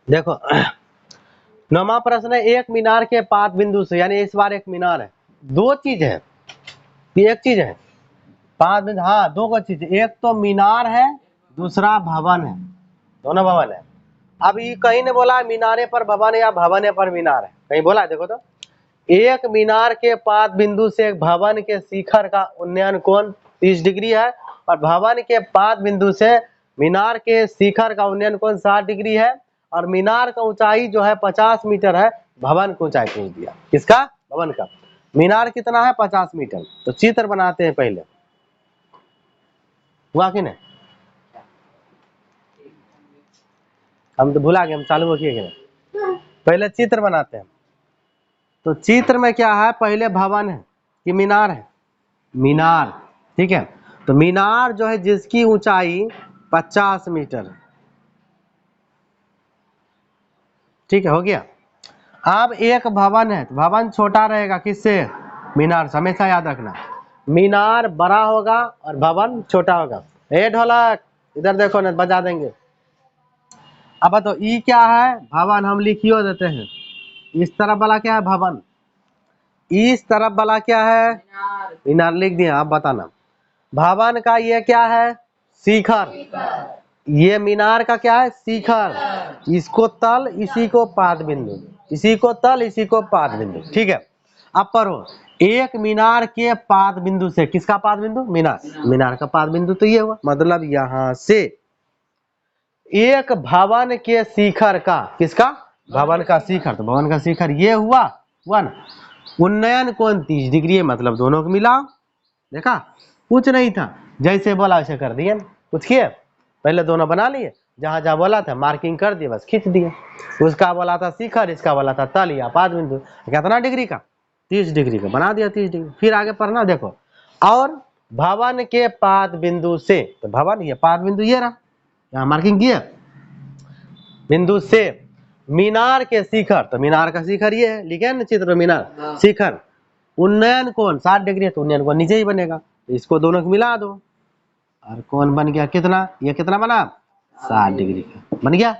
देखो 9वां प्रश्न है, एक मीनार के पाद बिंदु से, यानी इस बार एक मीनार है, दो चीज है, एक चीज है पाद बिंदु, हाँ दो को चीज, एक तो मीनार है, दूसरा भवन है, दोनों भवन है। अब ये कहीं ने बोला मीनारे पर भवन या भवन पर मीनार है, कहीं बोला है? देखो तो, एक मीनार के पाद बिंदु से एक भवन के शिखर का उन्नयन कोण 30 डिग्री है, और भवन के पाद बिंदु से मीनार के शिखर का उन्नयन कोण 60 डिग्री है, और मीनार का ऊंचाई जो है 50 मीटर है, भवन की ऊंचाई पूछ दिया। किसका? भवन का। मीनार कितना है? 50 मीटर। तो चित्र बनाते हैं पहले, हुआ कि नहीं? हम तो भुला गए, हम चालू किए कि नहीं? पहले चित्र बनाते हैं। तो चित्र में क्या है? पहले भवन है कि मीनार है? मीनार, ठीक है। तो मीनार जो है जिसकी ऊंचाई 50 मीटर है, ठीक है, हो गया। अब एक भवन है, तो भवन छोटा रहेगा किससे? मीनार से, हमेशा याद रखना। मीनार बड़ा होगा और भवन छोटा होगा। ए ढोलक इधर देखो ना, बजा देंगे। अब तो ई क्या है? भवन, हम लिखियो देते हैं। इस तरफ वाला क्या है? भवन। इस तरफ वाला क्या है? मीनार लिख दिया। अब बताना भवन का ये क्या है? शिखर। ये मीनार का क्या है? शिखर। इसको तल, इसी को पाद बिंदु, इसी को तल, इसी को पाद बिंदु, ठीक है। अब पढ़ो, एक मीनार के पाद बिंदु से, किसका पाद बिंदु? मीनार। मीनार का पाद बिंदु तो ये हुआ, मतलब यहां से एक भवन के शिखर का, किसका? भवन का शिखर। तो भवन का शिखर ये हुआ, हुआ ना। उन्नयन कोण 30 डिग्री है, मतलब दोनों को मिलाओ। देखा, कुछ नहीं था, जैसे बोला वैसे कर दिए। कुछ किए? पहले दोनों बना लिए, जहां जहां बोला था मार्किंग कर दिए, बस खींच दिए। उसका बोला था शिखर, इसका बोला था तल या पाद बिंदु। कितना डिग्री का? 30 डिग्री का, बना दिया 30 डिग्री। फिर आगे पढ़ना, देखो, और भवन के पाद बिंदु से, तो भवन ये पाद बिंदु ये रहा, यहाँ मार्किंग किया। बिंदु से मीनार के शिखर, तो मीनार का शिखर ये है, लिखे ना चित्र में मीनार शिखर। उन्नयन कोण 60 डिग्री है, तो उन्नयन कोण नीचे ही बनेगा, तो इसको दोनों को मिला दो, और कोण बन गया कितना? ये कितना बना? 60 डिग्री का बन गया।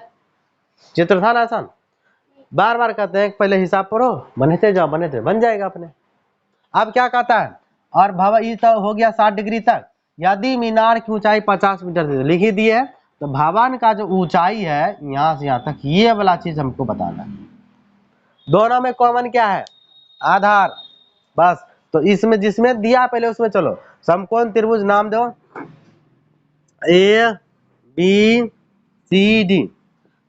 चित्र था ना आसान? बार बार कहते हैं पहले हिसाब पढ़ो, बनते जाओ, बनते बन जाएगा अपने। अब क्या कहता है? और भवन ये तो हो गया 60 डिग्री तक। यदि मीनार की ऊंचाई 50 मीटर थी, लिख ही दिए। तो भवन का जो ऊंचाई है यहां से यहां तक, ये वाला चीज हमको बताना है। दोनों में कॉमन क्या है? आधार, बस। तो इसमें जिसमें दिया पहले उसमें चलो। समकोण त्रिभुज नाम दो, ए बी सी डी।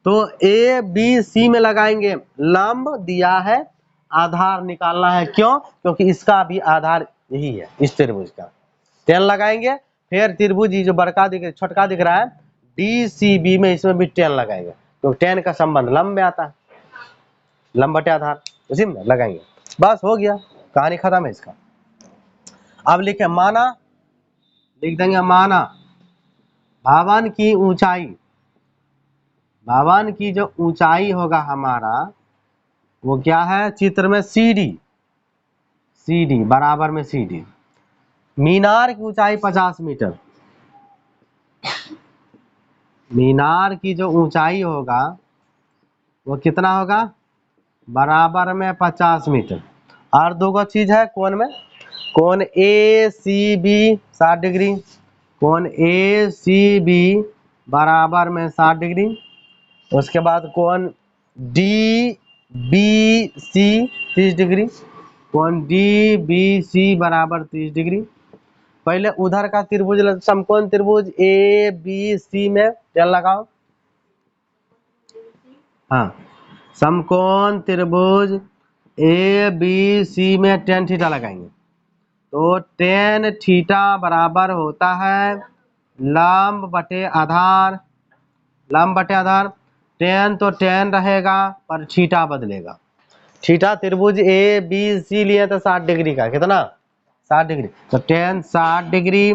तो ए बी सी में लगाएंगे, लंब दिया है, आधार निकालना है। क्यों? क्योंकि इसका भी आधार यही है, इस त्रिभुज का। 10 लगाएंगे, फिर त्रिभुज जो बड़का दिख, छोटका दिख रहा है डी सी बी में, इसमें भी 10 लगाएंगे, तो 10 का संबंध लंब में आता है, लंब बटे आधार, उसी में लगाएंगे। बस हो गया, कहानी खत्म है इसका। अब लिखे माना, लिख देंगे माना भवन की ऊंचाई, भवन की जो ऊंचाई होगा हमारा वो क्या है? चित्र में सीडी, सीडी बराबर में सीडी। मीनार की ऊंचाई 50 मीटर, मीनार की जो ऊंचाई होगा वो कितना होगा? बराबर में 50 मीटर। और दो गो चीज है कोण में, कोण ए सी बी 60 डिग्री, कोण ए सी बी बराबर में 60 डिग्री। उसके बाद कोण डी बी सी 30 डिग्री, कोण डी बी सी बराबर 30 डिग्री। पहले उधर का त्रिभुज, समकोण त्रिभुज ए बी सी में 10 लगाओ। हाँ, समकोण त्रिभुज ए बी सी में 10 थीटा लगाएंगे, तो 10 थीटा बराबर होता है लंब बटे आधार, लंब बटे आधार। 10 तो 10 रहेगा, पर थीटा बदलेगा। थीटा त्रिभुज ए बी सी लिए तो 60 डिग्री का, कितना? 60 डिग्री। तो 10 60 डिग्री,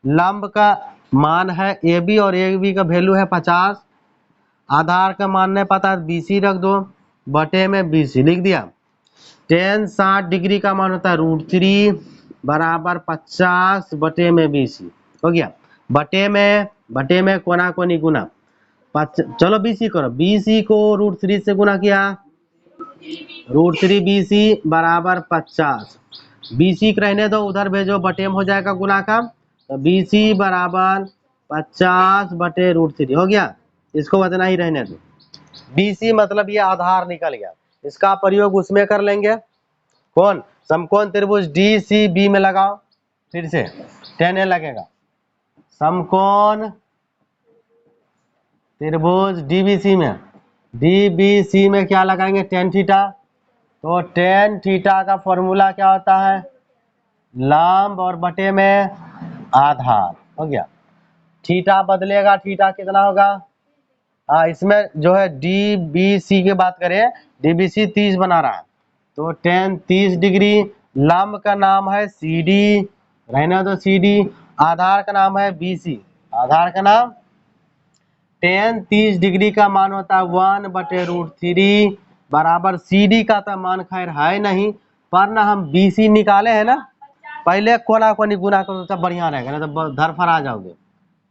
लंब का मान है ए बी, और ए बी का वैल्यू है 50, आधार का मान नहीं पता, बीसी रख दो, बटे में बीसी लिख दिया। 10 60 डिग्री का मान होता है √3 बराबर 50 बटे में बीसी, हो गया। बटे में कोना कोनी गुना, चलो BC करो, BC को √3 से गुना किया, √3 BC बराबर 50। BC रहने दो, उधर भेजो, बटे में हो जाएगा गुना का, तो BC बराबर 50 बटे √3 हो गया। इसको बतना ही रहने दो। BC मतलब ये आधार निकल गया, इसका प्रयोग उसमें कर लेंगे, कौन, समकोण त्रिभुज DCB में लगाओ, फिर से tan A लगेगा, समकोण त्रिभुज DBC में क्या लगाएंगे, tan थीटा। तो tan थीटा का फॉर्मूला क्या होता है, लंब और बटे में आधार, हो गया। थीटा बदलेगा, थीटा कितना होगा, हाँ इसमें जो है DBC की बात करें, DBC 30 बना रहा है, तो tan 30 डिग्री, लंब का नाम है CD, रहना तो CD, आधार का नाम है BC, आधार का नाम, tan 30 डिग्री का मान होता है 1 बटे √3 बराबर CD का तो मान खैर है नहीं, पर ना हम BC निकाले हैं ना, पहले कोना कोनी गुना करो तब बढ़िया रहेगा, ना तो धरफर आ जाओगे।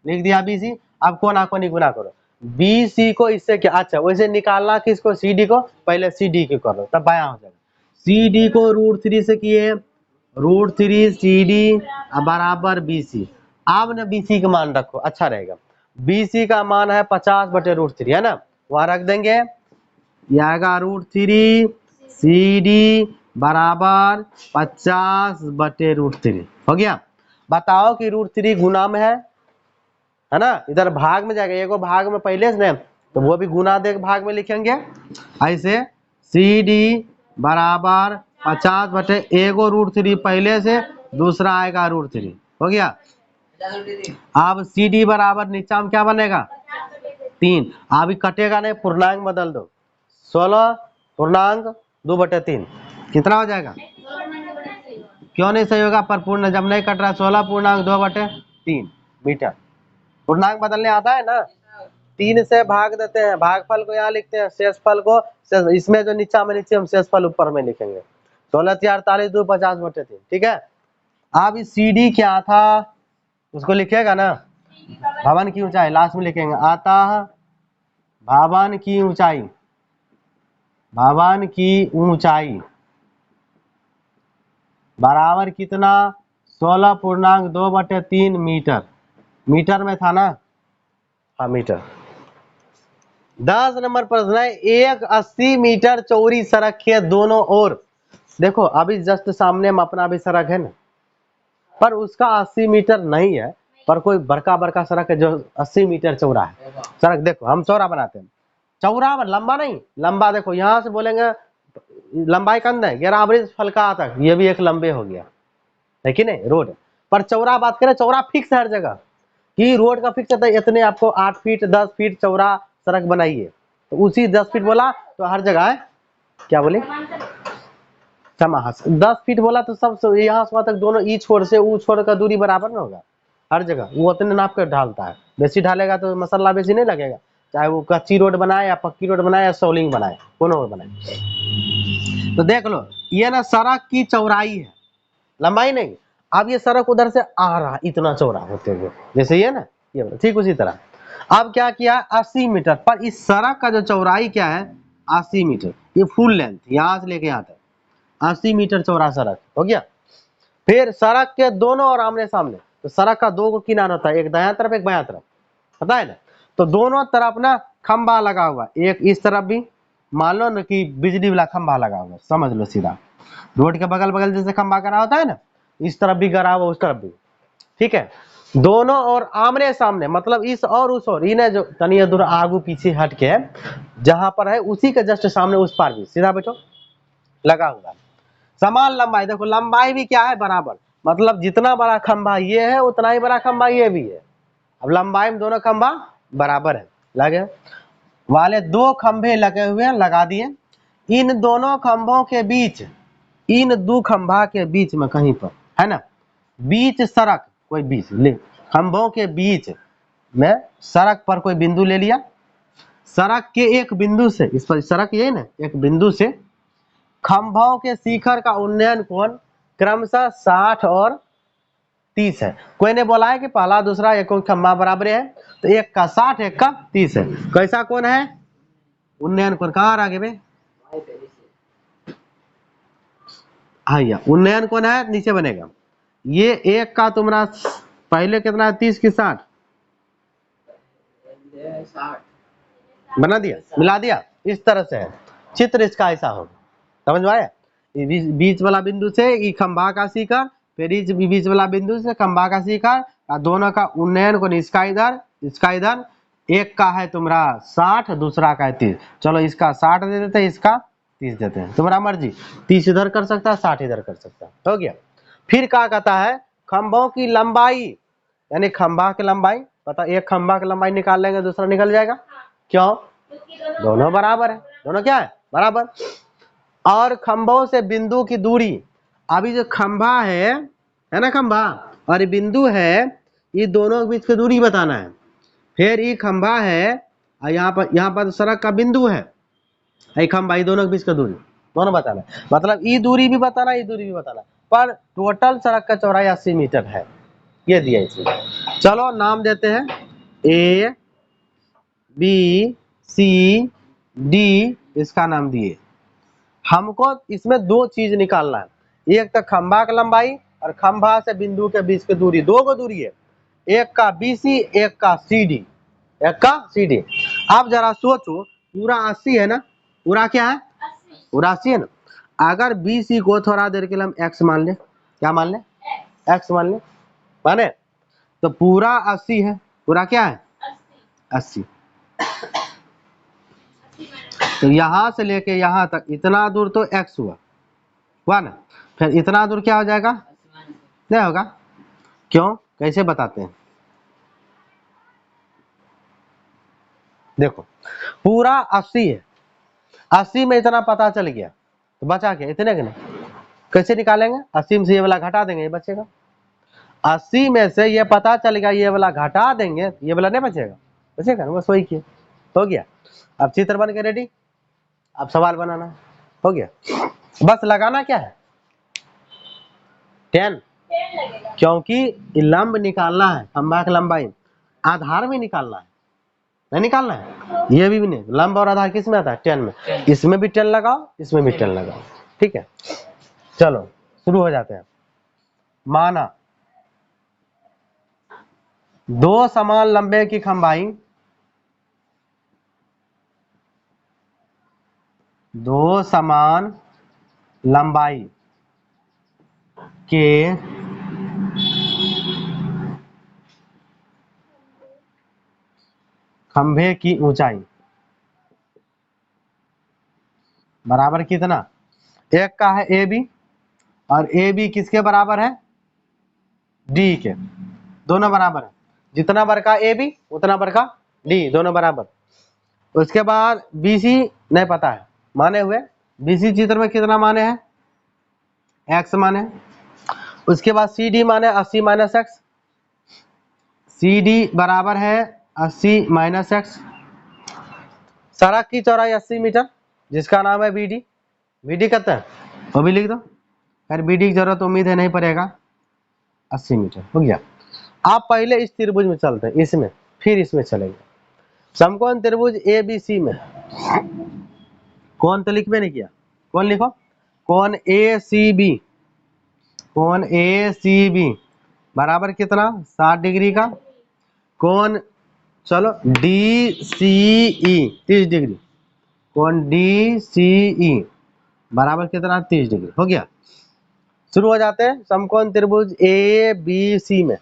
लिख दिया BC, अब कोना कोनी गुना करो, BC को इससे क्या, अच्छा वैसे निकालना किसको, CD को, पहले CD को करो तब बाया हो जाएगा। CD को √3 से किए, √3 CD बराबर BC, अब ना BC का मान रखो, अच्छा रहेगा। BC का मान है 50 बटे √3, है ना, वहां रख देंगे, यह आएगा √3 CD बराबर 50 बटे √3, हो गया। बताओ कि √3 गुना में है ना, इधर भाग में जाएगा, एगो भाग में पहले से, तो वो भी गुना दे भाग में लिखेंगे, ऐसे CD बराबर 50 बटे एगो √3 पहले से, दूसरा आएगा √3, हो गया। अब CD बराबर नीचा में क्या बनेगा, 3, अभी कटेगा नहीं, पूर्णांक बदल दो, 16 पूर्णांक 2 बटे 3 कितना हो जाएगा, क्यों नहीं सही होगा, पर पूर्ण जब नहीं कट रहा, 16 पूर्णांक 2 बटे 3 मीटर। पूर्णांक बदलने आता है ना, 3 से भाग देते हैं, भागफल को यहाँ लिखते हैं, शेषफल को इसमें जो नीचा में नीचे हम शेषफल ऊपर में लिखेंगे, 16 × 48 2 50 बटे 3, ठीक है। अब इस CD क्या था उसको लिखेगा ना, भवन की ऊंचाई लास्ट में लिखेंगे, आता भवन की ऊंचाई, भवन की ऊंचाई बराबर कितना, 16 पूर्णांक 2 बटे 3 मीटर, मीटर में था ना, हाँ मीटर। 10 नंबर प्रश्न है, एक 80 मीटर चौड़ी सड़क के दोनों ओर, देखो अभी जस्ट सामने में अपना भी सड़क है ना, पर उसका 80 मीटर नहीं है, पर कोई बड़का बड़का सड़क है जो 80 मीटर चौड़ा है, सड़क देखो हम चौड़ा बनाते हैं, चौड़ा लंबा नहीं, लंबा देखो यहाँ से बोलेंगे लंबाई कंद है 11 एवरेज फलका तक, ये भी एक लंबे हो गया, है कि नहीं, रोड। पर चौड़ा बात करें, चौड़ा फिक्स है हर जगह, कि रोड का फिक्स है इतने आपको 8 फीट 10 फीट चौड़ा सड़क बनाइए, तो उसी 10 फीट बोला तो हर जगह है, क्या बोले, 10 फीट बोला तो सब यहाँ से वहां तक दोनों ई छोर से ऊ छोर का दूरी बराबर ना होगा, हर जगह वो उतने नाप कर ढालता है, बेसी ढालेगा तो मसाला बेसी नहीं लगेगा, चाहे वो कच्ची रोड बनाए या पक्की रोड बनाए या सोलिंग बनाए, कोनो बनाए। तो देख लो ये ना सड़क की चौड़ाई है, लंबाई नहीं। अब ये सड़क उधर से आ रहा इतना चौड़ा होते हुए, जैसे ये ना, ये ठीक उसी तरह। अब क्या किया, 80 मीटर, पर इस सड़क का जो चौड़ाई क्या है, 80 मीटर, ये फुल लेंथ यहाँ से लेके यहाँ तक 80 मीटर चौड़ा सड़क हो गया। फिर सड़क के दोनों और आमने सामने, तो सड़क का 2 किनारा होता है, एक दायां तरफ एक बायां तरफ, पता है ना, तो दोनों तरफ ना खंबा लगा हुआ, एक इस तरफ भी मान लो ना कि बिजली वाला खंबा लगा हुआ, समझ लो सीधा, रोड के बगल बगल जैसे खंबा करा होता है ना, इस तरफ भी करा हुआ उस तरफ भी, ठीक है। दोनों और आमने सामने, मतलब इस और उस और, इन्हें जो तनिया दूर आगू पीछे हट के जहां पर है उसी के जस्ट सामने उस पार भी सीधा बैठो लगा हुआ, समान लंबाई, देखो लंबाई भी क्या है बराबर, मतलब जितना बड़ा खंबा ये है उतना ही बड़ा खंबा ये भी है, अब लंबाई में दोनों खंबा बराबर है, लगे वाले 2 खंभे लगे हुए हैं, लगा दिए, इन दोनों खंभों के बीच, इन 2 खंभा के बीच में कहीं पर है ना, बीच सड़क, कोई बीच ले, खंभों के बीच में सड़क पर कोई बिंदु ले लिया, सड़क के एक बिंदु से, इस पर सड़क ये ना, एक बिंदु से खंभों के शिखर का उन्नयन कोण क्रमशः 60 और 30 है। कोई ने बोला है कि पहला दूसरा एक खंभा बराबर है, तो एक का 60 एक का 30 है। कैसा कोण है? उन्नयन कोण। कहाँ आगे में? हाँ, उन्नयन कोण है, नीचे बनेगा। ये एक का तुम्हारा पहले कितना है, 30 की 60 बना दिया, मिला दिया, इस तरह से है चित्र इसका ऐसा होगा। समझ में आया? बीच वाला बिंदु से ये खंभा का शिखर, फिर इस बीच वाला बिंदु से खंभा का शिखर, और दोनों का उन्नयन कोण इसका इधर इसका इधर। एक का है तुम्हारा 60, दूसरा का है 30। चलो इसका 60 दे देते हैं, इसका 30 देते हैं, तुम्हारा मर्जी। 30 इधर कर सकता है, 60 इधर कर सकता है, हो गया। फिर क्या कहता है, खंभों की लंबाई, यानी खंभा की लंबाई पता, एक खंभा की लंबाई निकाल लेंगे, दूसरा निकल जाएगा। क्यों? दोनों बराबर है, दोनों क्या है, बराबर। और खंभों से बिंदु की दूरी, अभी जो खंभा है ना खंभा, और ये बिंदु है, ये दोनों के बीच की दूरी बताना है। फिर ये खंभा है और यहाँ पर सड़क का बिंदु है, ये खंभा, ये दोनों के बीच का दूरी दोनों बताना है। मतलब ये दूरी भी बताना, ये दूरी भी बताना, पर टोटल सड़क का चौड़ाई 80 मीटर है, ये दिया इसमें। चलो नाम देते हैं, ए बी सी डी, इसका नाम दिए। हमको इसमें दो चीज निकालना है, एक तो खंभा की लंबाई और खंभा से बिंदु के बीच की दूरी, दो को दूरी है, एक का बीसी एक का सीडी, एक का सीडी। अब जरा सोचो, पूरा 80 है ना, पूरा क्या है, पूरा 80 है ना। अगर बीसी को थोड़ा देर के लिए हम एक्स मान ले, क्या मान ले, एक्स मान ले, माने तो पूरा 80 है, पूरा क्या है 80। तो यहां से लेके यहां तक इतना दूर तो x हुआ ना, फिर इतना दूर क्या हो जाएगा, नहीं होगा। क्यों, कैसे बताते हैं, देखो पूरा 80 है, 80 में इतना पता चल गया, तो बचा क्या, इतने के नहीं, कैसे निकालेंगे, 80 में से ये वाला घटा देंगे, ये बचेगा। 80 में से ये पता चल गया, ये वाला घटा देंगे, ये वाला नहीं बचेगा, बचेगा ना, बस वही किया, हो गया। अब चित्र बन के रेडी, अब सवाल बनाना है, हो गया। बस लगाना क्या है, 10, क्योंकि लंब निकालना है, खंभा की लंबाई, आधार में निकालना है, नहीं निकालना है, ये भी नहीं। लंब और आधार किस में आता है, 10 में। इसमें भी 10 लगाओ, इसमें भी 10 लगाओ, ठीक है। चलो शुरू हो जाते हैं। माना दो समान लंबे की खंबाई, दो समान लंबाई के खंभे की ऊंचाई बराबर कितना, एक का है ए बी, और ए बी किसके बराबर है, डी के, दोनों बराबर है। जितना बड़का ए बी उतना बड़का डी, दोनों बराबर। उसके बाद बी सी नहीं पता है, माने हुए, बी सी चित्र में कितना माने हैं, एक्स माने। उसके बाद सी डी माने 80 माइनस एक्स, सी डी बराबर है 80 माइनस एक्स। सड़क की चौड़ाई 80 मीटर, जिसका नाम है बी डी, बी डी कहते हैं, वो भी लिख दो, खैर बी डी की जरूरत उम्मीद है नहीं पड़ेगा, 80 मीटर हो गया। आप पहले इस त्रिभुज में चलते हैं, इसमें फिर इसमें चलेंगे। समकोण त्रिभुज ए बी सी में कौन तो लिखबे नहीं किया, कौन लिखो, कौन ए सी बी, कौन ए सी बी बराबर कितना 60 डिग्री का, कौन चलो डी सी ई 30 डिग्री, कौन डी सी ई बराबर कितना 30 डिग्री, हो गया। शुरू हो जाते हैं समकोण त्रिभुज ए बी सी में।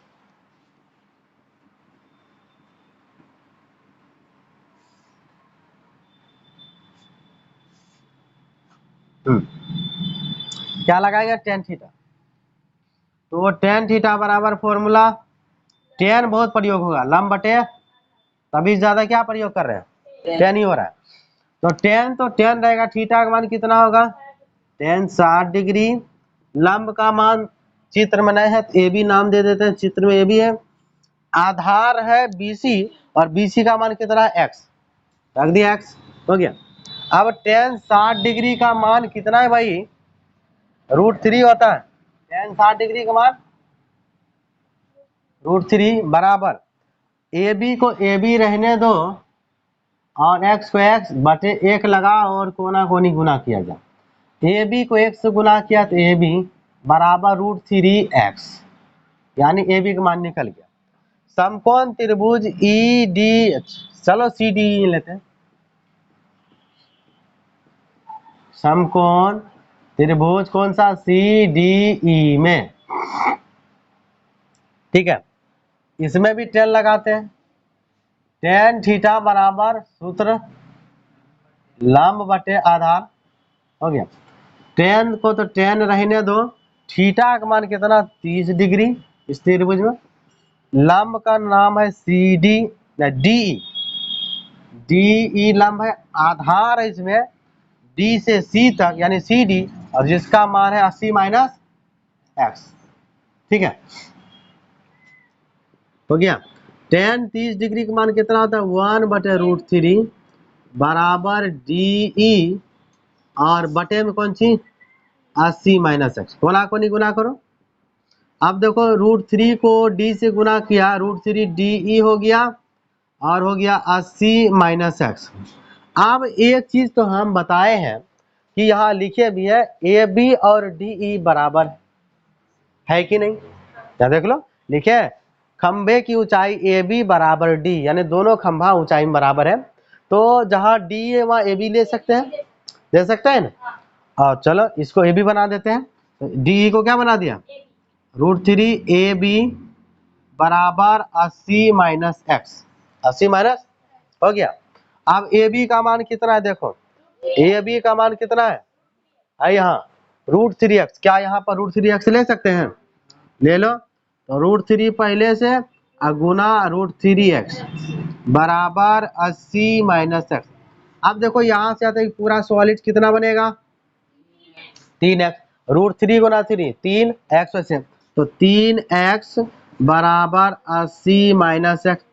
क्या लगाएंगे, टेन थीटा, तो टेन थीटा बराबर फॉर्मूला, टेन बहुत प्रयोग होगा, लंब बटे, तभी ज्यादा क्या प्रयोग कर रहे हैं, टेन ही हो रहा है। तो टेन रहेगा, थीटा का मान कितना होगा, टेन 60 डिग्री। लंब का मान चित्र में नहीं है, तो ए बी नाम दे देते हैं, चित्र में ए बी है। आधार है बीसी, और बीसी का मान कितना है, एक्स, रख दिया एक्स, हो गया। अब टेन 60 डिग्री का मान कितना है भाई, √3 होता है, टेन 60 डिग्री का मान √3 बराबर ए बी को ए बी रहने दो और x को x बटे 1 लगा और कोना कोनी गुना किया जाए। ए बी को 1 से गुना किया तो ए बी बराबर √3x, यानी ए बी का मान निकल गया। समकोण त्रिभुज ई डी, चलो सी डी लेते हैं। समकोण त्रिभुज कौन सा? सी डी ई में, ठीक है। इसमें भी टेन लगाते हैं। टेन थीटा बराबर सूत्र लंब बटे आधार, हो गया। टेन को तो टेन रहने दो, थीटा का मान कितना? 30 डिग्री इस त्रिभुज में। लंब का नाम है सी डी, डी डी लंब है। आधार है इसमें डी से सी तक यानी सी डी, और जिसका मान है 80 माइनस एक्स, ठीक है, हो गया। टेन 30 डिग्री का मान कितना होता है? 1 बटे √3 बराबर डी ई, और बटे में कौन सी? 80 माइनस एक्स। कोना कोनी गुना करो। अब देखो √3 को डी से गुना किया, √3 डी ई हो गया और हो गया 80 माइनस एक्स। अब एक चीज तो हम बताए हैं कि यहाँ लिखे भी है ए बी और डी ई बराबर है कि नहीं? क्या देख लो, लिखे है खंभे की ऊंचाई ए बी बराबर डी, यानी दोनों खंभा ऊंचाई में बराबर है। तो जहाँ डी है वहाँ ए बी ले सकते हैं, दे सकते हैं ना। और चलो इसको ए बी बना देते हैं। डी ई को क्या बना दिया? √3 ए बी बराबर 80 माइनस एक्स, 80 माइनस हो गया। अब ए बी का मान कितना है? देखो ए बी का मान कितना है यहाँ √3x। क्या यहाँ पर √3x ले सकते हैं? ले लो। तो √3 पहले से गुना √3x बराबर 80 माइनस एक्स। अब देखो यहाँ से आते पूरा सॉलिड कितना बनेगा? 3x। √3 गुना 3 3x वैसे, तो 3x बराबर 80 माइनस एक्स।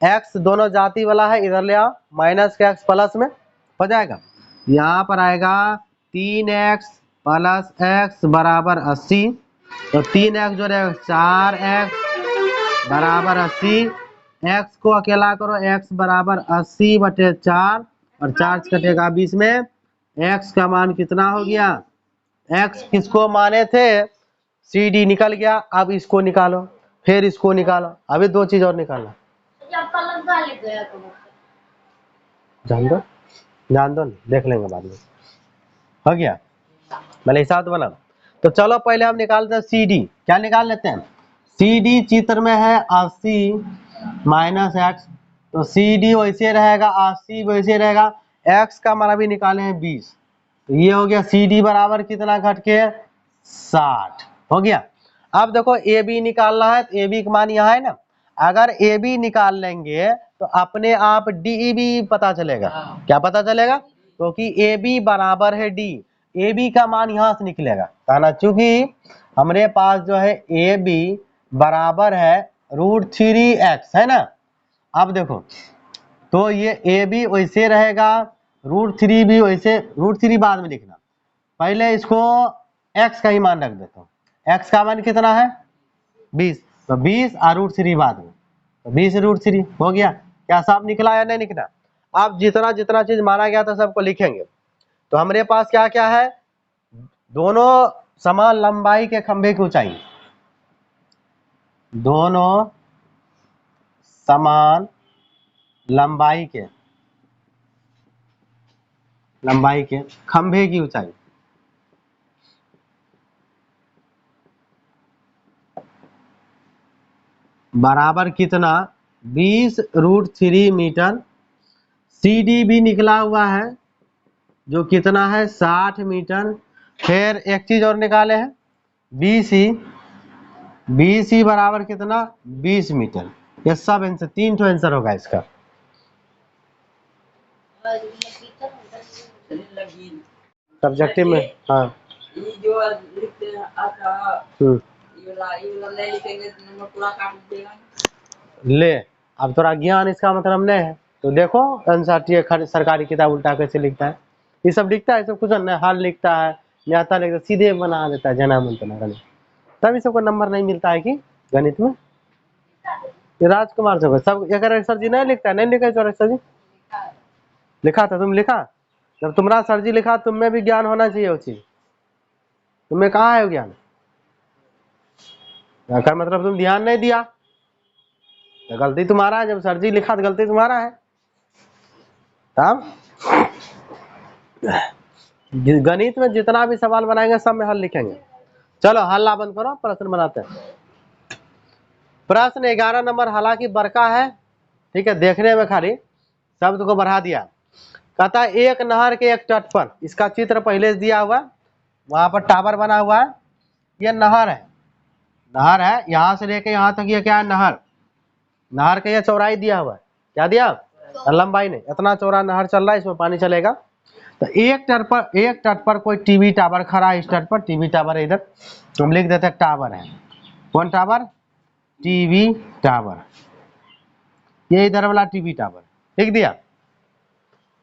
x दोनों जाति वाला है, इधर ले आओ, माइनस का x प्लस में हो जाएगा। यहाँ पर आएगा 3x प्लस x बराबर 80, तो 3x जोड़ेगा 4x बराबर 80। x को अकेला करो, x बराबर 80 बटे 4 और 4 कटेगा 20 में। x का मान कितना हो गया? x किसको माने थे? सी डी निकल गया। अब इसको निकालो, फिर इसको निकालो, अभी दो चीज और निकालना। जान दो देख लेंगे बाद में, हो गया। मैंने हिसाब तो बना। तो चलो पहले हम निकालते हैं सी डी। क्या निकाल लेते हैं? सी डी चित्र में है 80 माइनस एक्स, तो सी डी वैसे रहेगा, 80 वैसे रहेगा। एक्स का मान अभी निकाले हैं 20, तो ये हो गया सी डी बराबर कितना घट के? 60 हो गया। अब देखो ए बी निकालना है, तो ए बी का मान यहाँ है ना। अगर ए बी निकाल लेंगे तो अपने आप डी ई बी पता चलेगा। क्या पता चलेगा? क्योंकि ए बी बराबर है डी, ए बी का मान यहाँ से निकलेगा कहना, चूंकि हमारे पास जो है ए बी बराबर है √3x है ना। अब देखो तो ये ए बी वैसे रहेगा, √3 भी वैसे, √3 बाद में लिखना, पहले इसको x का ही मान रख देता हूँ। x का मान कितना है? 20, तो 20 और √3 बाद में, तो 20 √3 हो गया। क्या सब निकला या नहीं निकला? अब जितना जितना चीज माना गया था सबको लिखेंगे। तो हमारे पास क्या क्या है? दोनों समान लंबाई के खंभे की ऊंचाई, दोनों समान लंबाई के खंभे की ऊंचाई बराबर कितना? 20 √3 मीटर। सी डी भी निकला हुआ है जो कितना है? 60 मीटर। फिर एक चीज और निकाले हैं, बी सी बराबर कितना? 20 मीटर। ये सब आंसर, 3 ठो आंसर होगा इसका। सब्जेक्टिव में हाँ ले। अब थोड़ा ज्ञान इसका मतलब नहीं है तो देखो आंसर सरकारी किताब उल्टा कैसे लिखता है। ये सब लिखता है, सब कुछ हल लिखता है, न्याता लिखता है, सीधे बना देता है जना मन तना गणित, तभी सबको नंबर नहीं मिलता है कि गणित में। ये राजकुमार से सब एक सर जी नहीं लिखता है, नहीं लिखा है सर जी? लिखा था, तुम लिखा? जब तुम्हारा सर जी लिखा, तुम में भी ज्ञान होना चाहिए वो चीज। तुम्हें कहाँ है वो ज्ञान? अगर मतलब तुम ध्यान नहीं दिया तो गलती तुम्हारा है, जब सर जी लिखा तो गलती तुम्हारा है। तब गणित में जितना भी सवाल बनाएंगे सब में हल लिखेंगे। चलो हल्ला बंद करो, प्रश्न बनाते हैं। प्रश्न 11 नंबर हालांकि बड़का है, ठीक है, देखने में खाली शब्द को बढ़ा दिया। कहता है एक नहर के एक तट पर, इसका चित्र पहले से दिया हुआ, वहां पर टावर बना हुआ है, ये नहर है, नहर है, यहां से लेके यहां तक ये क्या है? नहर। नहर का ये चौड़ाई दिया हुआ है, क्या दिया? लंबाई नहीं, इतना चौड़ा नहर चल रहा है, इसमें पानी चलेगा। तो एक तट पर कोई टीवी टावर खड़ा है, इस तट पर टीवी टावर है, इधर हम लिख देते हैं टावर है। कौन टावर? टीवी टावर, ये इधर वाला टीवी टावर, लिख दिया।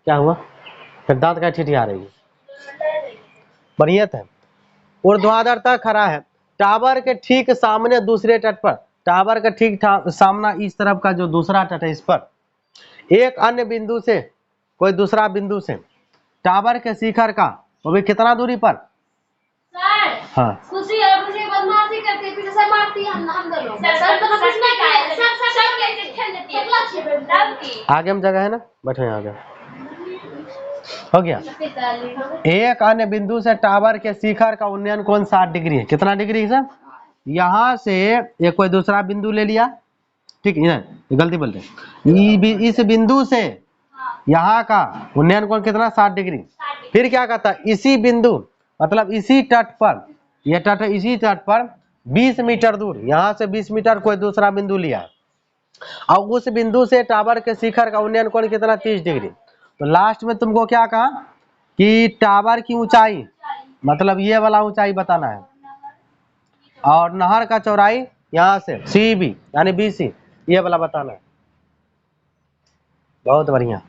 क्या हुआ फिर? दांत का ठिठी आ रही है, बढ़िया था। ऊर्ध्वाधर तक खड़ा है, टावर के ठीक सामने दूसरे तट पर, टावर का ठीक सामना इस तरफ का जो दूसरा तट है, इस पर एक अन्य बिंदु से, कोई दूसरा बिंदु से टावर के शिखर का, वो भी कितना दूरी पर? सर, हाँ खुशी है, मुझे बदमाशी करती है, पीछे से मारती है, हम दोनों। सर तो कुछ नहीं किया, सब कैसे खेल देती है, अच्छी बेटी। आगे हम जगह है ना, बैठो यहाँ आगे। हो गया। एक अन्य बिंदु से टावर के शिखर का उन्नयन कोण 60 डिग्री है। कितना डिग्री है? यहाँ से एक कोई दूसरा बिंदु ले लिया, ठीक है, गलती बोलते हैं, इस बिंदु से यहाँ का उन्नयन कोण कितना? 60 डिग्री। फिर क्या कहता है? इसी बिंदु मतलब इसी तट पर, यह तट है, इसी तट पर 20 मीटर दूर, यहाँ से 20 मीटर कोई दूसरा बिंदु लिया, और उस बिंदु से टावर के शिखर का उन्नयन कोण कितना? 30 डिग्री। तो लास्ट में तुमको क्या कहा कि टावर की ऊंचाई, मतलब ये वाला ऊंचाई बताना है, और नहर का चौड़ाई यहाँ से CB यानी BC, ये वाला बताना है। बहुत बढ़िया,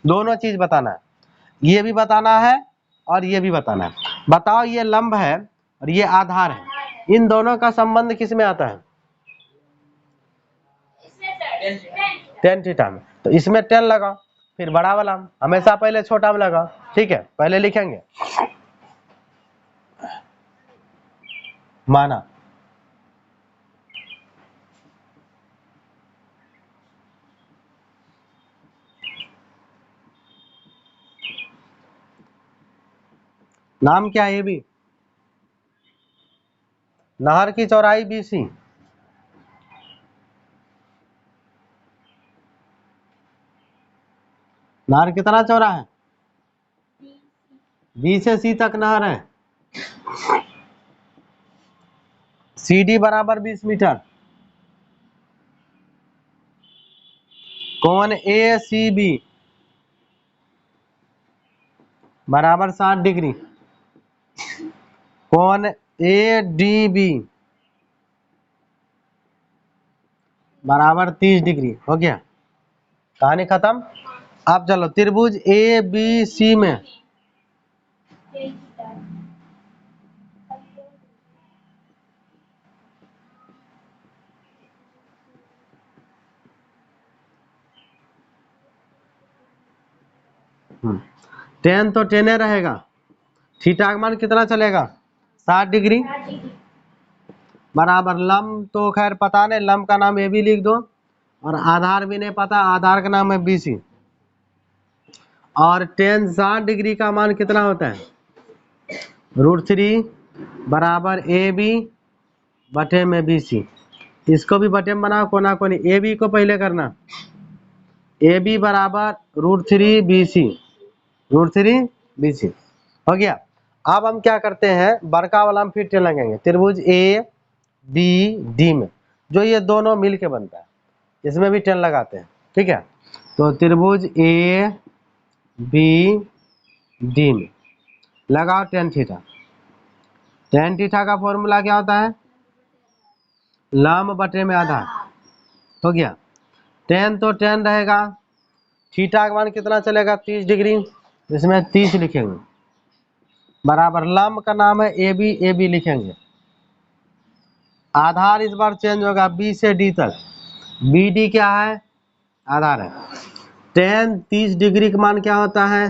दोनों चीज बताना है, ये भी बताना है और ये भी बताना है। बताओ ये लंब है और ये आधार है, इन दोनों का संबंध किस में आता है? टेन थीटा में। तो इसमें 10 लगाओ, फिर बड़ा वाला हमेशा पहले छोटा में लगाओ, ठीक है, पहले लिखेंगे माना। नाम क्या है? ये भी नहर की चौड़ाई BC, नहर कितना चौड़ा है? B से C तक नहर है, CD बराबर 20 मीटर, कोण ACB बराबर 60 डिग्री, कोण ADB बराबर 30 डिग्री। हो गया, कहानी खत्म। अब चलो त्रिभुज ABC में टेन तो टेने रहेगा, थीटा का मान कितना चलेगा? 60 डिग्री बराबर लंब तो खैर पता नहीं, लंब का नाम AB लिख दो, और आधार भी नहीं पता, आधार का नाम है BC, और टेन 60 डिग्री का मान कितना होता है? √3 बराबर AB बटे में BC। इसको भी बटे में बनाओ, कोना कोनी, AB को पहले करना, AB बराबर √3 BC, √3 BC। हो गया। अब हम क्या करते हैं, बड़का वाला हम फिर टेन लगाएंगे, त्रिभुज ABD में जो ये दोनों मिल के बनता है, इसमें भी 10 लगाते हैं, ठीक है। तो त्रिभुज ABD में लगाओ tan थीटा। tan थीटा का फॉर्मूला क्या होता है? लंब बटे में आधार। हो गया, tan तो tan रहेगा, थीटा का मान कितना चलेगा? 30 डिग्री, इसमें 30 लिखेंगे, बराबर लंब का नाम है AB, AB लिखेंगे, आधार इस बार चेंज होगा बी से डी तक। बी डी क्या है? आधार है। tan 30 डिग्री का मान क्या होता है?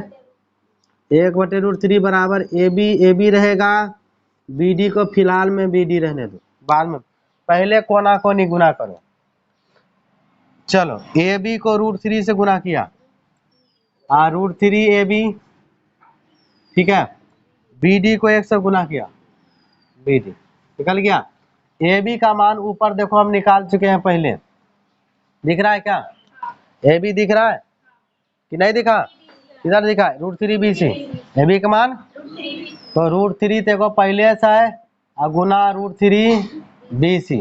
1/√3 बराबर ए बी रहेगा। बी डी को फिलहाल में बी डी रहने दो, बाद में पहले कोना कोनी गुना करो। चलो ए बी को √3 से गुना किया, √3 ए बी, ठीक है। बी डी को 1 से गुना किया, बी डी निकल गया। ए बी का मान ऊपर देखो हम निकाल चुके हैं पहले, दिख रहा है क्या? ए बी दिख रहा है कि नहीं दिखा? किधर दिखा? √3 बी सी। ए बी का मान तो √3 देखो पहले से है और गुना √3 बी सी।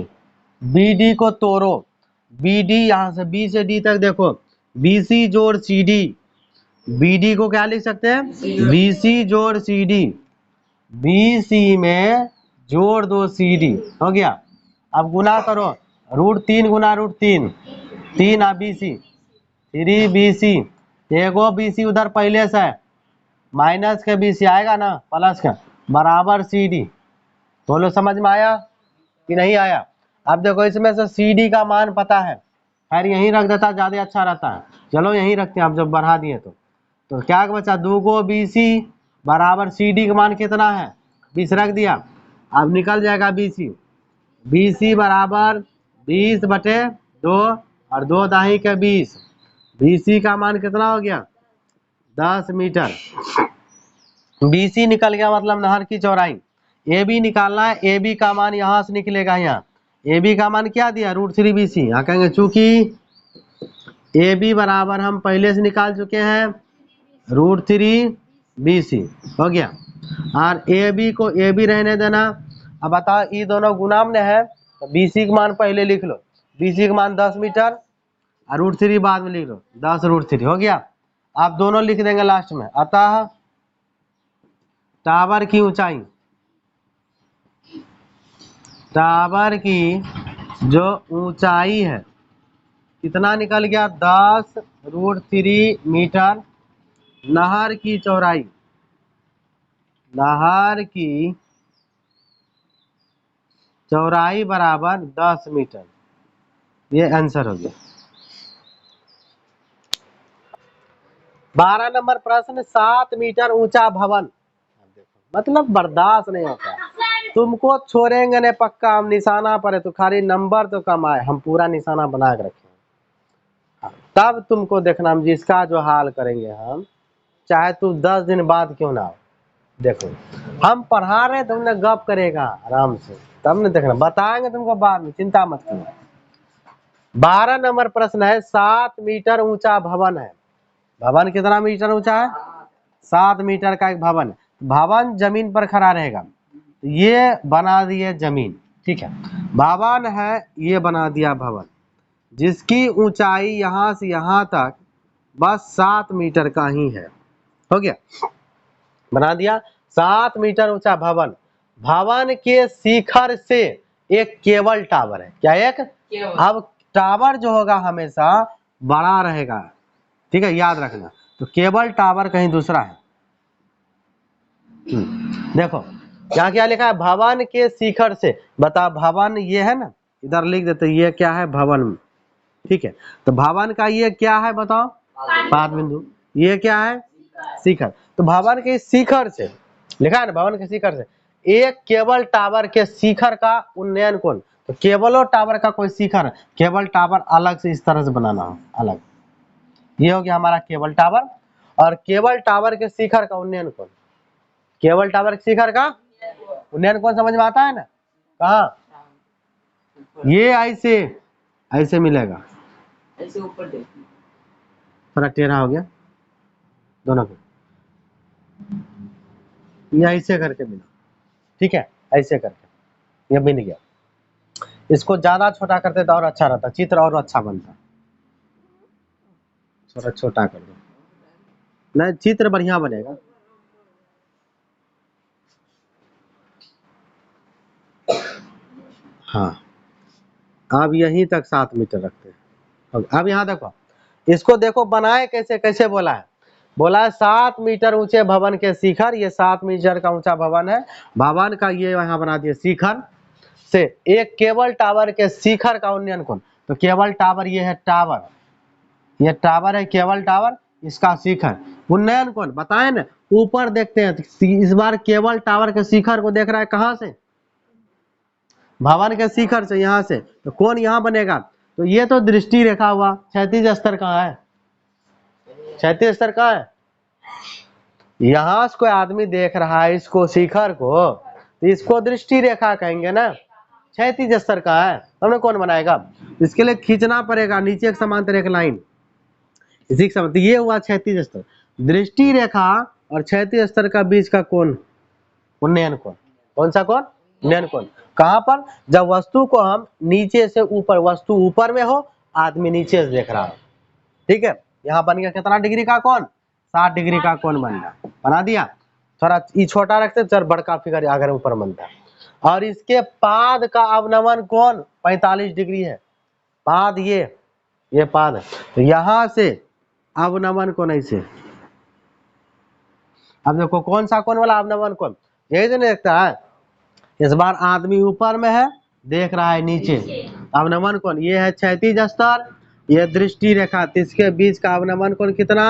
बी डी को तोड़ो, बी डी यहाँ से बी से डी तक देखो, बी सी जोड़ सी डी। बी डी को क्या लिख सकते हैं? बी सी जोड़ सी डी। बी सी में जोड़ दो सी डी, हो गया। अब गुना करो, √3 गुना √3, 3 आ बी सी, 3 बी सी। एगो बी सी उधर पहले से है, माइनस के बी सी आएगा ना, प्लस का, बराबर सी डी। बोलो समझ में आया कि नहीं आया? अब देखो इसमें से सी डी का मान पता है, खैर यहीं रख देता ज़्यादा अच्छा रहता है। चलो यहीं रखते हैं, आप जब बढ़ा दिए तो क्या बचा? 2 बी सी बराबर सी डी का मान कितना है? 20 रख दिया। अब निकल जाएगा बी सी। बी सी बराबर 20/2 और 2 दाही के 20। बी सी का मान कितना हो गया? 10 मीटर। बी सी निकल गया, मतलब नहर की चौड़ाई। ए बी निकालना है, ए बी का मान यहाँ से निकलेगा। यहाँ ए बी का मान क्या दिया? √3 बी सी। यहाँ कहेंगे चूंकि ए बी बराबर हम पहले से निकाल चुके हैं √3 बी सी, हो गया। और ए बी को ए बी रहने देना। अब बताओ ये दोनों गुना में है तो बी सी का मान पहले लिख लो, बी सी का मान 10 मीटर और √3 बाद में लिख लो, 10 √3, हो गया। आप दोनों लिख देंगे लास्ट में। अतः टावर की ऊंचाई, टावर की जो ऊंचाई है कितना निकल गया? 10 √3 मीटर। नहर की चौड़ाई, नहर की चौड़ाई बराबर 10 मीटर। ये आंसर हो गया। 12 नंबर प्रश्न, 7 मीटर ऊंचा भवन, मतलब बर्दाश्त नहीं होता। तुमको छोड़ेंगे नहीं पक्का, हम निशाना पर है तो खाली नंबर तो कम आए, हम पूरा निशाना बना के रखे तब तुमको देखना हम जिसका जो हाल करेंगे हम, चाहे तू 10 दिन बाद क्यों ना हो। देखो हम पढ़ा रहे तुमने गप करेगा आराम से, तब न देखना, बताएंगे तुमको बाद में, चिंता मत करो। 12 नंबर प्रश्न है, 7 मीटर ऊंचा भवन है। भवन कितना मीटर ऊंचा है? 7 मीटर का एक भवन। भवन जमीन पर खड़ा रहेगा, ये बना दिए जमीन, ठीक है। भवन है, ये बना दिया भवन, जिसकी ऊंचाई यहाँ से यहाँ तक बस 7 मीटर का ही है, हो गया। बना दिया 7 मीटर ऊंचा भवन। भवन के शिखर से एक केबल टावर है। क्या? एक अब टावर जो होगा हमेशा बड़ा रहेगा, ठीक है, याद रखना। तो केबल टावर कहीं दूसरा है। देखो यहाँ क्या लिखा है? भवन के शिखर से। बता भवन ये है ना, इधर लिख देते, ये क्या है? भवन, ठीक है। तो भवन का ये क्या है बताओ? पाद बिंदु। ये क्या है? शिखर। तो भवन के शिखर से लिखा है ना, भवन के शिखर से एक केबल टावर के शिखर का उन्नयन कोण। तो केबल टावर का कोई शिखर है, केबल टावर अलग से इस तरह से बनाना हो, अलग। ये हो गया हमारा केबल टावर। और केबल टावर के शिखर का उन्नयन कोण, केबल टावर के शिखर का उन्नयन कोण समझ में आता है ना? कहाँ? ये ऐसे ऐसे मिलेगा, ऐसे ऊपर देखिए, थोड़ा टेढ़ा हो गया दोनों को, ये ऐसे करके मिला, ठीक है, ऐसे करके ये मिल गया। इसको ज्यादा छोटा करते तो और अच्छा रहता, चित्र और अच्छा बनता। थोड़ा छोटा कर दो, नहीं चित्र बढ़िया बनेगा। हाँ अब यहीं तक 7 मीटर रखते हैं। अब यहाँ देखो, इसको देखो बनाए कैसे, कैसे बोला है? बोला है 7 मीटर ऊंचे भवन के शिखर, ये 7 मीटर का ऊंचा भवन है। भवन का ये यहाँ बना दिए शिखर। से एक केबल टावर के शिखर का उन्नयन कोण। तो केबल टावर ये है टावर, ये टावर है केबल टावर, इसका शिखर उन्नयन कोण बताए ना। ऊपर देखते हैं तो इस बार केबल टावर के शिखर को देख रहा है कहां से, भवन के शिखर से, यहां से। तो कौन यहां बनेगा, तो ये तो दृष्टि रेखा हुआ। क्षैतिज स्तर कहाँ है, क्षैतिज स्तर कहाँ है, यहां से कोई आदमी देख रहा है इसको शिखर को, तो इसको दृष्टि रेखा कहेंगे ना। क्षैतिज स्तर कहाँ है, हमने कौन बनाएगा, इसके लिए खींचना पड़ेगा नीचे एक समांतर एक लाइन, इसी के समांतर। ये हुआ क्षैतिज स्तर। दृष्टि रेखा और क्षैतिज स्तर का बीच का कोण उन्नयन कोण, कौन सा कोण, उन्नयन कोण। कहां पर, जब वस्तु को हम नीचे से ऊपर, वस्तु ऊपर में हो, आदमी नीचे से देख रहा हो, ठीक है। यहाँ बन गया कितना डिग्री का कोण, 60 डिग्री का कोण बन गया, बना दिया। थोड़ा ये छोटा रखते चल, बड़का फिगर अगर ऊपर बनता है। और इसके पाद का अवनमन कोण 45 डिग्री है, पाद ये पाद है। तो यहां से अवनमन कोण ऐसे, अब देखो कौन सा कोण वाला अवनमन कोण, यही तो नहीं देखता है। इस बार आदमी ऊपर में है, देख रहा है नीचे, अवनमन कोण ये है क्षैतिज स्तर, ये दृष्टि रेखा, तो इसके बीच का अवनमन कोण कितना,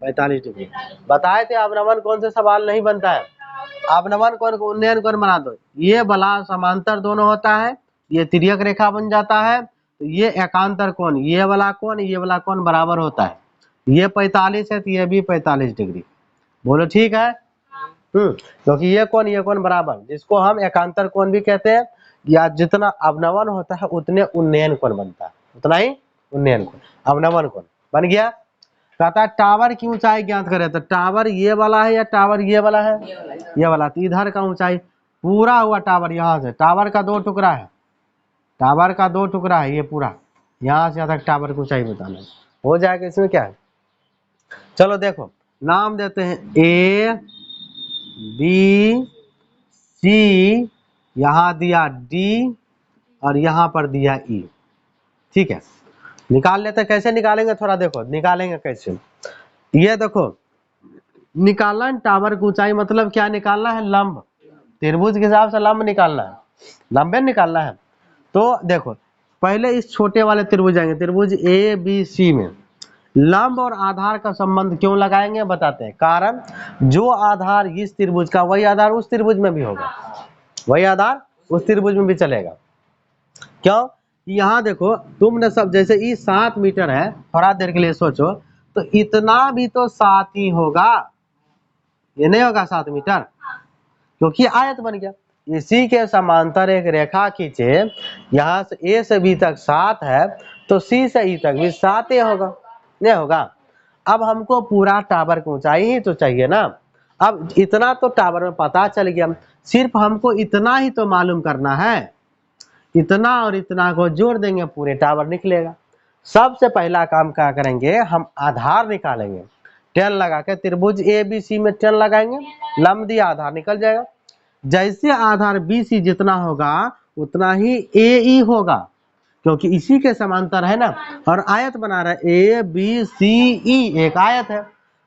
45 डिग्री। बताए थे अवनमन कोण से सवाल नहीं बनता है, अवनमन कोण को उन्नयन कोण बना दो। ये बला समांतर दोनों होता है, ये तिर्यक रेखा बन जाता है। तो ये एकांतर कोण, ये वाला कोण बराबर होता है। ये 45 है तो ये भी 45 डिग्री, बोलो ठीक है। क्योंकि ये कोण बराबर, जिसको हम एकांतर कोण भी कहते हैं, या जितना अवनमन होता है उतने उन्नयन कोण बनता है, उतना ही उन्नयन कोण, अवनमन कोण बन गया। कहता है टावर की ऊंचाई ज्ञात करें, तो टावर ये वाला है या टावर ये वाला है, ये वाला। तो इधर का ऊंचाई पूरा हुआ टावर, यहाँ से टावर का 2 टुकड़ा है, टावर का 2 टुकड़ा है ये पूरा, यहाँ से यहाँ तक टावर की ऊंचाई बताना है, हो जाएगा। इसमें क्या है, चलो देखो नाम देते हैं ए बी सी, यहाँ दिया डी और यहाँ पर दिया ई, ठीक है। निकाल लेते, कैसे निकालेंगे थोड़ा देखो, निकालेंगे कैसे। ये देखो निकालना है टावर की ऊंचाई, मतलब क्या निकालना है, लंब, त्रिभुज के हिसाब से लंब निकालना है, लंबे निकालना है। तो देखो पहले इस छोटे वाले त्रिभुज आएंगे, त्रिभुज ए बी सी में लंब और आधार का संबंध क्यों लगाएंगे बताते हैं। कारण जो आधार इस त्रिभुज का, वही आधार उस त्रिभुज में भी होगा, वही आधार उस त्रिभुज में भी चलेगा। क्यों, यहाँ देखो तुमने सब, जैसे ये 7 मीटर है, थोड़ा देर के लिए सोचो, तो इतना भी तो 7 ही होगा, ये नहीं होगा 7 मीटर, क्योंकि आयत बन गया। इसी के समांतर एक रेखा खींचे, यहाँ से ए से बी तक 7 है, तो सी से ई तक भी 7 ही होगा, नहीं होगा। अब हमको पूरा टावर की ऊंचाई ही तो चाहिए ना। अब इतना तो टावर में पता चल गया, सिर्फ हमको इतना ही तो मालूम करना है, इतना और इतना को जोड़ देंगे पूरे टावर निकलेगा। सबसे पहला काम क्या करेंगे, हम आधार निकालेंगे, 10 लगा के त्रिभुज ए बी सी में 10 लगाएंगे, लंब दिया आधार निकल जाएगा। जैसे आधार बी सी जितना होगा उतना ही ए ई होगा, क्योंकि इसी के समांतर है ना, और आयत बना रहा है ए बी सी ई, एक आयत है,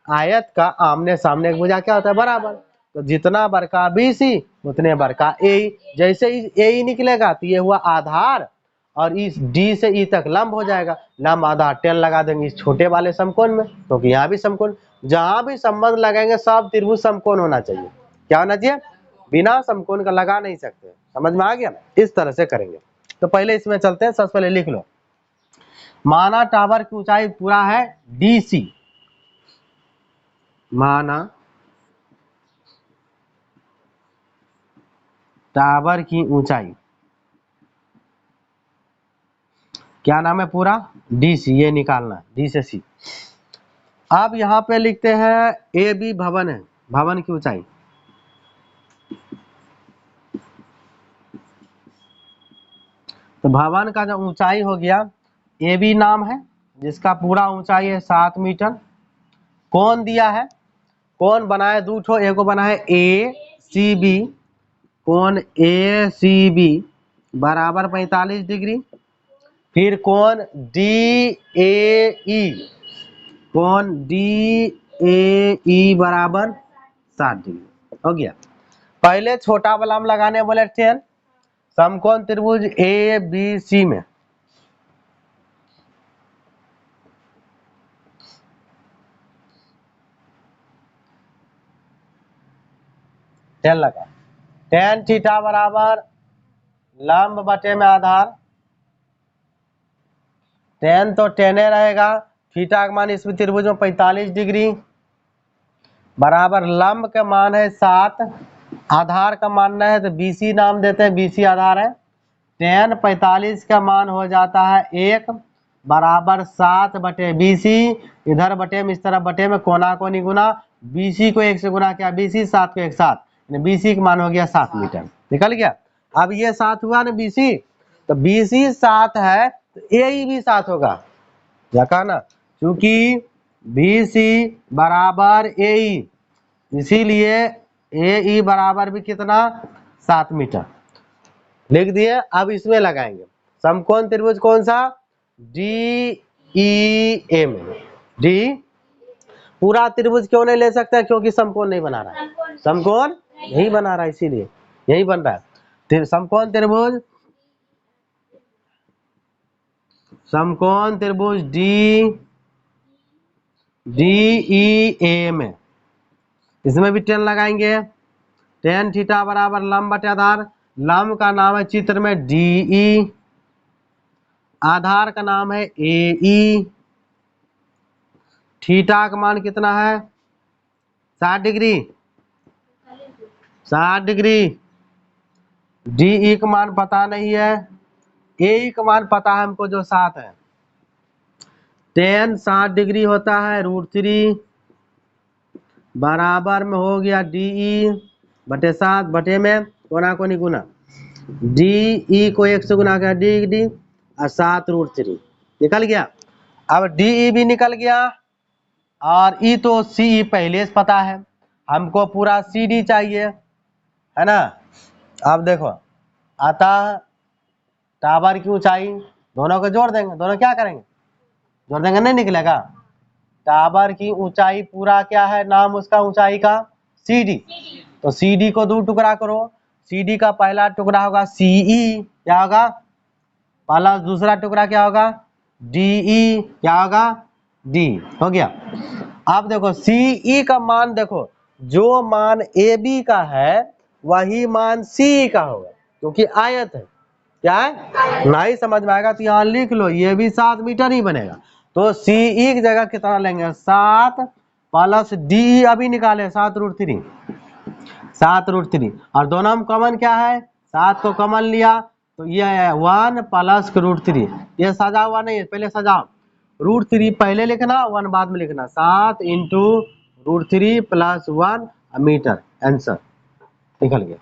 आयत का आमने सामने की भुजा क्या होता है, बराबर। तो जितना बड़का बी सी उतने बड़का ए, जैसे ए निकलेगा तो ये हुआ आधार, और इस डी से ई तक लंब हो जाएगा, लंब आधार 10 लगा देंगे इस छोटे वाले समकोण में, क्योंकि यहाँ भी समकोण, जहां भी संबंध लगाएंगे सब त्रिभुज समकोण होना चाहिए। क्या होना चाहिए, बिना समकोण का लगा नहीं सकते, समझ में आ गया। इस तरह से करेंगे। तो पहले इसमें चलते हैं, सबसे पहले लिख लो, माना टावर की ऊंचाई पूरा है डी सी, माना टावर की ऊंचाई क्या नाम है पूरा, डी सी, ये निकालना डी से सी। अब यहां पे लिखते हैं ए बी भवन है, भवन की ऊंचाई, तो भवन का जो ऊंचाई हो गया, ए बी नाम है जिसका पूरा ऊंचाई है 7 मीटर। कौन दिया है, कौन बनाए दो ठो, एक को बनाए ए सी बी, कौन ए सी बी बराबर 45 डिग्री, फिर कौन डी ए ई, कौन डी ए ई बराबर 60 डिग्री, हो गया। पहले छोटा वाला हम लगाने बोले 10, समकोण त्रिभुज ए बी सी में टेन लगा, टेन थीटा बराबर लंब बटे में आधार, टेन तो टेने रहेगा, थीटा का मान इसमें त्रिभुज में 45 डिग्री बराबर लंब का मान है 7, आधार का मानना है तो BC नाम देते हैं, BC आधार है। टेन 45 का मान हो जाता है 1 बराबर 7 बटे BC, इधर बटे में इस तरफ बटे में कोना कोनी गुना, BC को 1 से गुना किया, BC 7 को 1 7, BC का मान हो गया 7 मीटर, निकल गया। अब ये 7 हुआ ना BC, तो BC 7 है तो AE भी 7 होगा, क्या कहा ना, क्योंकि BC बराबर AE, इसीलिए AE बराबर भी कितना 7 मीटर लिख दिए। अब इसमें लगाएंगे समकोण त्रिभुज कौन सा, DEM, D पूरा त्रिभुज क्यों नहीं ले सकते, क्योंकि समकोण नहीं बना रहा है, समकोण नहीं बना रहा है, इसीलिए यही बन रहा है समकोण त्रिभुज, समकोण त्रिभुज DEM, इसमें भी 10 लगाएंगे, टेन थीटा बराबर लंब बटे आधार, लंब का नाम है चित्र में DE, आधार का नाम है AE, थीटा का मान कितना है 60 डिग्री, 60 डिग्री, DE का मान पता नहीं है, AE का मान पता है हमको जो 7 है, टेन 60 डिग्री होता है √3 बराबर में हो गया DE बटे 7 बटे में कोना कोनी गुना, DE को 1 से गुना किया DE और 7 √3 निकल गया। अब DE भी निकल गया और E तो CE पहले से पता है, हमको पूरा CD चाहिए, है ना। अब देखो अतः टावर की ऊंचाई, दोनों को जोड़ देंगे, दोनों क्या करेंगे, जोड़ देंगे, नहीं निकलेगा। टावर की ऊंचाई पूरा क्या है नाम उसका ऊंचाई का, CD, तो CD को 2 टुकड़ा करो, CD का पहला टुकड़ा होगा CE, क्या होगा, पहला, दूसरा टुकड़ा क्या होगा DE, क्या होगा D, हो गया। अब देखो CE का मान, देखो जो मान AB का है वही मान CE का होगा, क्योंकि आयत है, क्या है, नहीं समझ में आएगा तो यहाँ लिख लो, ये भी 7 मीटर ही बनेगा, तो CE की जगह कितना लेंगे 7 प्लस DE अभी निकाले 7 √3, 7 √3, और दोनों में कॉमन क्या है 7 को कॉमन लिया तो ये है 1 प्लस √3, ये सजा हुआ नहीं है, पहले सजाओ, √3 पहले लिखना 1 बाद में लिखना, 7 × √3 + 1 मीटर, आंसर निकल गया।